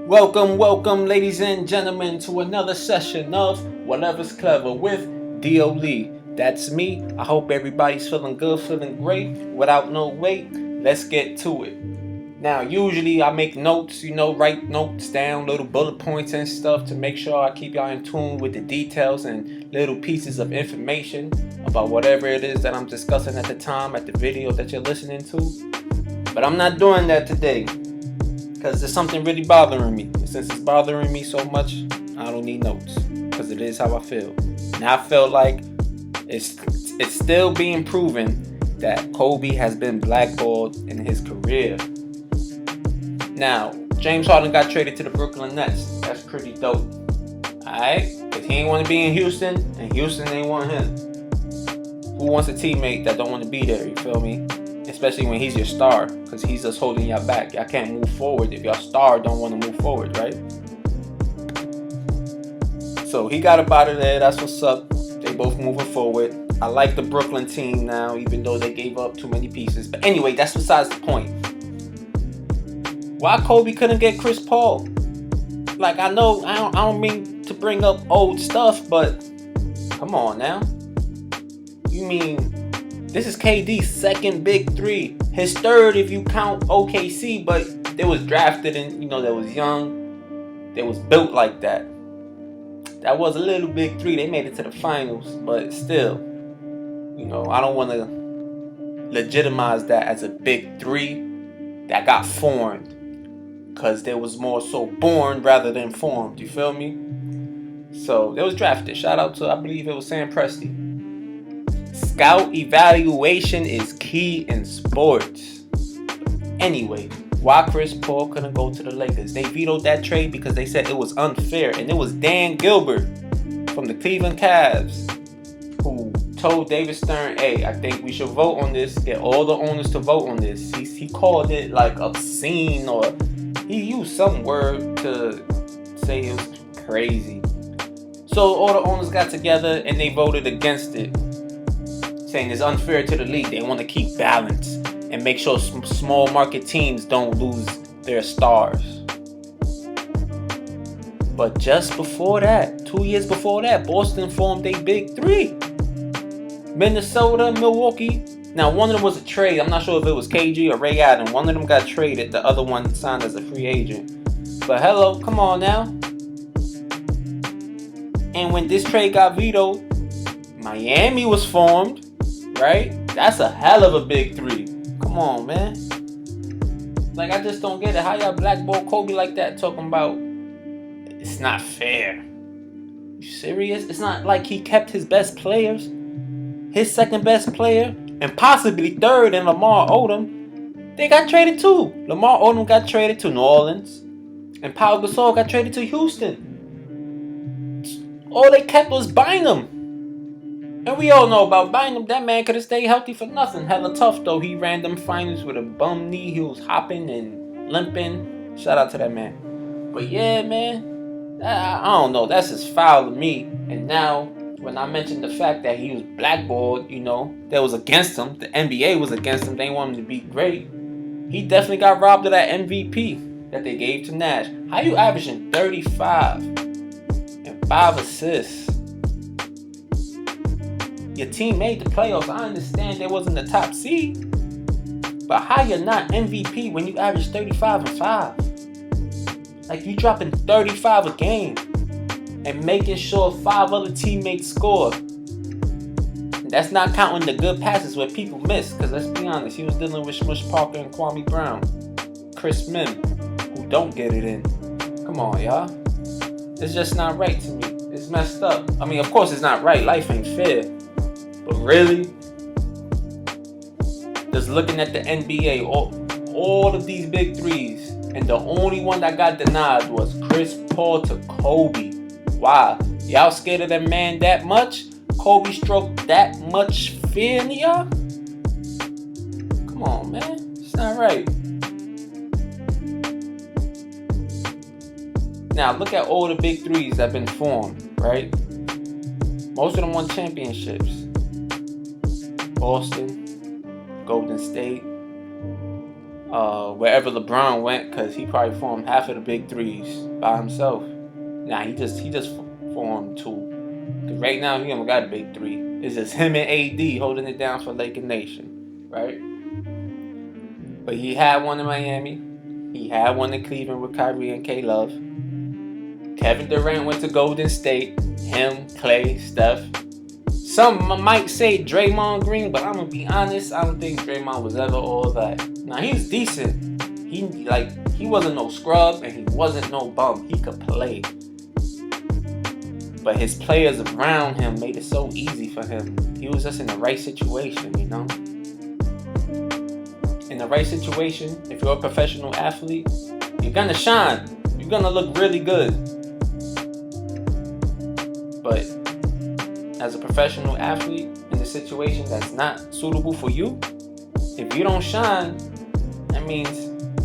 Welcome, ladies and gentlemen, to another session of Whatever's Clever with D.O. Lee. That's me. I hope everybody's feeling good, feeling great, without no wait. Let's get to it. Now, usually I make notes, write notes down, little bullet points and stuff to make sure I keep y'all in tune with the details and little pieces of information about whatever it is that I'm discussing at the time, at the video that you're listening to. But I'm not doing that today because there's something really bothering me. And since it's bothering me so much, I don't need notes because it is how I feel. And I feel like it's still being proven that Kobe has been blackballed in his career. Now, James Harden got traded to the Brooklyn Nets. That's pretty dope. Alright? Because he ain't want to be in Houston, and Houston ain't want him. Who wants a teammate that don't want to be there, you feel me? Especially when he's your star, because he's just holding y'all back. Y'all can't move forward if your star don't want to move forward, right? So he got up out of there. That's what's up. They both moving forward. I like the Brooklyn team now, even though they gave up too many pieces. But anyway, that's besides the point. Why Kobe couldn't get Chris Paul? Like, I know I don't mean to bring up old stuff, but come on now. You mean this is KD's second big three, his third if you count OKC, but they was drafted and they was young, they was built like that. That was a little big three. They made it to the finals, but still, I don't want to legitimize that as a big three that got formed. Because there was more so born rather than formed. You feel me? So, they was drafted. Shout out to, I believe it was Sam Presti. Scout evaluation is key in sports. Anyway, why Chris Paul couldn't go to the Lakers? They vetoed that trade because they said it was unfair. And it was Dan Gilbert from the Cleveland Cavs who told David Stern, hey, I think we should vote on this. Get all the owners to vote on this. He called it like obscene, or he used some word to say it was crazy. So all the owners got together and they voted against it, saying it's unfair to the league. They want to keep balance and make sure small market teams don't lose their stars. But just before that, 2 years before that, Boston formed a big three. Minnesota, Milwaukee. Now, one of them was a trade. I'm not sure if it was KG or Ray Allen. One of them got traded. The other one signed as a free agent. But hello, come on now. And when this trade got vetoed, Miami was formed, right? That's a hell of a big three. Come on, man. Like, I just don't get it. How y'all blackball Kobe like that, talking about it's not fair? You serious? It's not like he kept his best players. His second best player, and possibly third in Lamar Odom, they got traded too. Lamar Odom got traded to New Orleans, and Pau Gasol got traded to Houston. All they kept was Bynum. And we all know about Bynum. That man could have stayed healthy for nothing. Hella tough though. He ran them finals with a bum knee. He was hopping and limping. Shout out to that man. But yeah, man, I don't know. That's just foul to me. And now, when I mentioned the fact that he was blackballed, that was against him. The NBA was against him. They want him to be great. He definitely got robbed of that MVP that they gave to Nash. How you averaging 35 and 5 assists? Your team made the playoffs. I understand they wasn't the top seed. But how you're not MVP when you average 35 and 5? Like, you dropping 35 a game and making sure 5 other teammates score. And that's not counting the good passes where people miss. Because let's be honest, he was dealing with Smush Parker and Kwame Brown. Chris Mim, who don't get it in. Come on, y'all. It's just not right to me. It's messed up. I mean, of course it's not right. Life ain't fair. But really? Just looking at the NBA, all of these big threes, and the only one that got denied was Chris Paul to Kobe. Why? Y'all scared of that man that much? Kobe stroked that much fear in y'all? Come on, man. It's not right. Now, look at all the big threes that have been formed, right? Most of them won championships. Boston, Golden State, wherever LeBron went, because he probably formed half of the big threes by himself. Nah, he just formed two. Cause right now he only got a big three. It's just him and AD holding it down for Laker Nation, right? But he had one in Miami. He had one in Cleveland with Kyrie and K-Love. Kevin Durant went to Golden State. Him, Clay, Steph. Some might say Draymond Green, but I'm gonna be honest. I don't think Draymond was ever all that. Now he's decent. He wasn't no scrub and he wasn't no bum. He could play. But his players around him made it so easy for him. He was just in the right situation, you know? In the right situation, if you're a professional athlete, you're gonna shine. You're gonna look really good. But as a professional athlete in a situation that's not suitable for you, if you don't shine, that means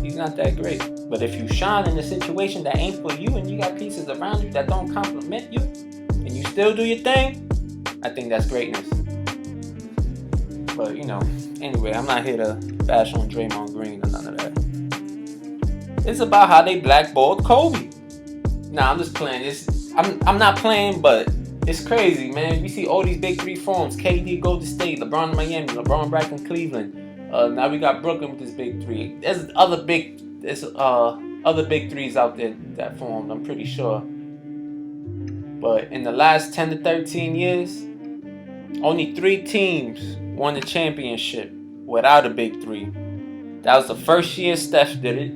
he's not that great. But if you shine in a situation that ain't for you and you got pieces around you that don't compliment you and you still do your thing, I think that's greatness. But anyway, I'm not here to bash on Draymond Green or none of that. It's about how they blackballed Kobe. Nah, I'm just playing. I'm not playing, but it's crazy, man. We see all these big three forms. KD Golden State, LeBron Miami, LeBron back in Cleveland. Now we got Brooklyn with this big three. There's other big threes out there that formed, I'm pretty sure. But in the last 10 to 13 years, only 3 teams won the championship without a big three. That was the first year Steph did it.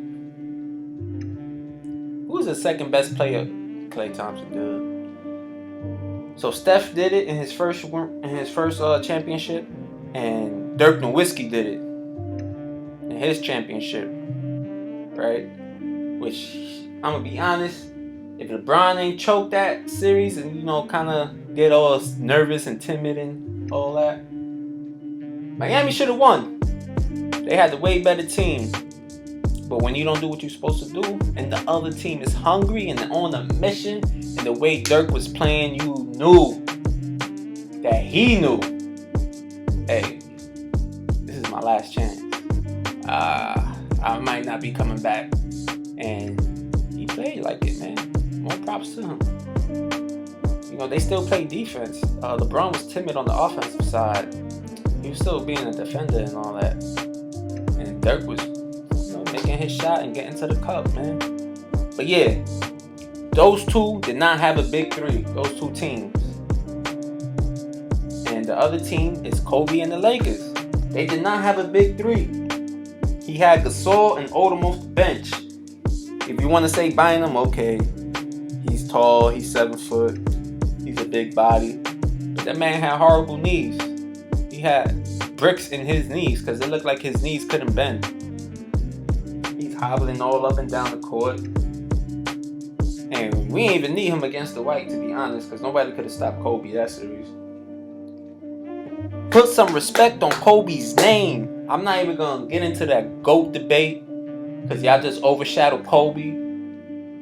Who was the second best player? Klay Thompson did. So Steph did it in his first championship, and Dirk Nowitzki did it in his championship, right? Which I'm gonna be honest, if LeBron ain't choked that series and kind of get all nervous and timid and all that, Miami should have won. They had the way better team. But when you don't do what you're supposed to do, and the other team is hungry and on a mission, and the way Dirk was playing, you knew that he knew, hey, this is my last chance. I might not be coming back. And he played like it, man. More props to him. They still play defense. LeBron was timid on the offensive side. He was still being a defender and all that. And Dirk was making his shot and getting to the cup, man. But yeah, those two did not have a big three. Those two teams. And the other team is Kobe and the Lakers. They did not have a big three. He had Gasol and Odom off the bench. If you want to say Bynum, okay. He's tall, he's 7 foot, he's a big body. But that man had horrible knees. He had bricks in his knees because it looked like his knees couldn't bend. He's hobbling all up and down the court. And we ain't even need him against the White, to be honest, because nobody could have stopped Kobe that series. Put some respect on Kobe's name. I'm not even going to get into that GOAT debate because y'all just overshadowed Kobe.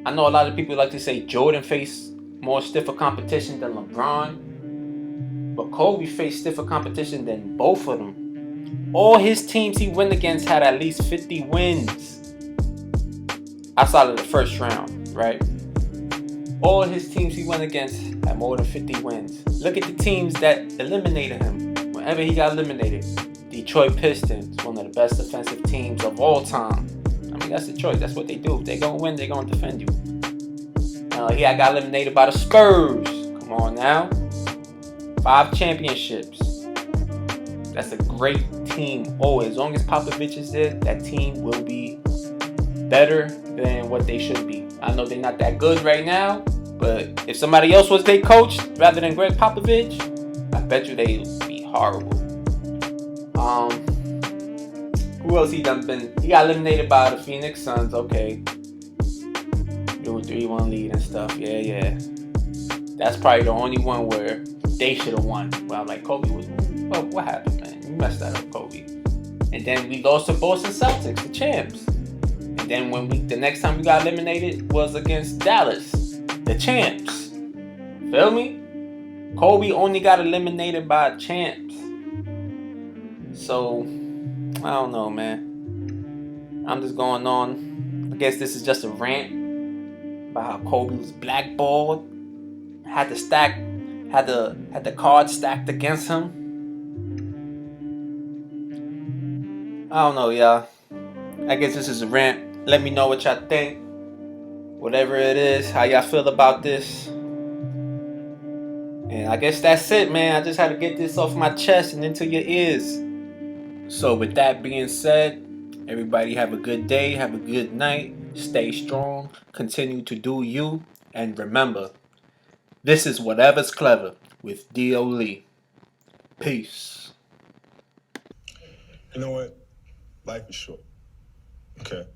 I know a lot of people like to say Jordan faced more stiffer competition than LeBron. But Kobe faced stiffer competition than both of them. All his teams he went against had at least 50 wins. Outside of the first round, right? All his teams he went against had more than 50 wins. Look at the teams that eliminated him. Whenever he got eliminated. Detroit Pistons, one of the best defensive teams of all time. I mean, that's Detroit. That's what they do. If they're going to win, they're going to defend you. He got eliminated by the Spurs. Come on now. 5 championships. That's a great team always. As long as Popovich is there, that team will be better than what they should be. I know they're not that good right now, but if somebody else was their coach rather than Greg Popovich, I bet you they would be horrible. Who else he done been? He got eliminated by the Phoenix Suns. Okay, do a 3-1 lead and stuff. Yeah. That's probably the only one where they should have won. Well, I'm like, Kobe was. Well, what happened, man? You messed that up, Kobe. And then we lost to Boston Celtics, the champs. And then the next time we got eliminated was against Dallas, the champs. Feel me? Kobe only got eliminated by champs. So, I don't know, man. I'm just going on. I guess this is just a rant about how Kobe was blackballed. Had the cards stacked against him. I don't know, y'all. I guess this is a rant. Let me know what y'all think. Whatever it is, how y'all feel about this. And I guess that's it, man. I just had to get this off my chest and into your ears. So, with that being said, everybody have a good day, have a good night, stay strong, continue to do you, and remember, this is Whatever's Clever with D.O. Lee. Peace. You know what? Life is short. Okay?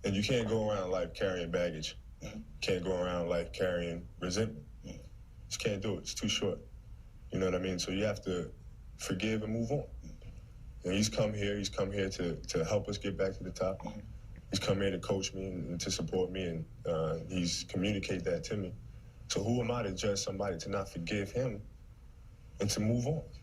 And you can't go around life carrying baggage. Can't go around life carrying resentment. Just can't do it. It's too short. You know what I mean? So you have to forgive and move on. And he's come here to help us get back to the top. He's come here to coach me and to support me, and he's communicated that to me. So who am I to judge somebody to not forgive him and to move on?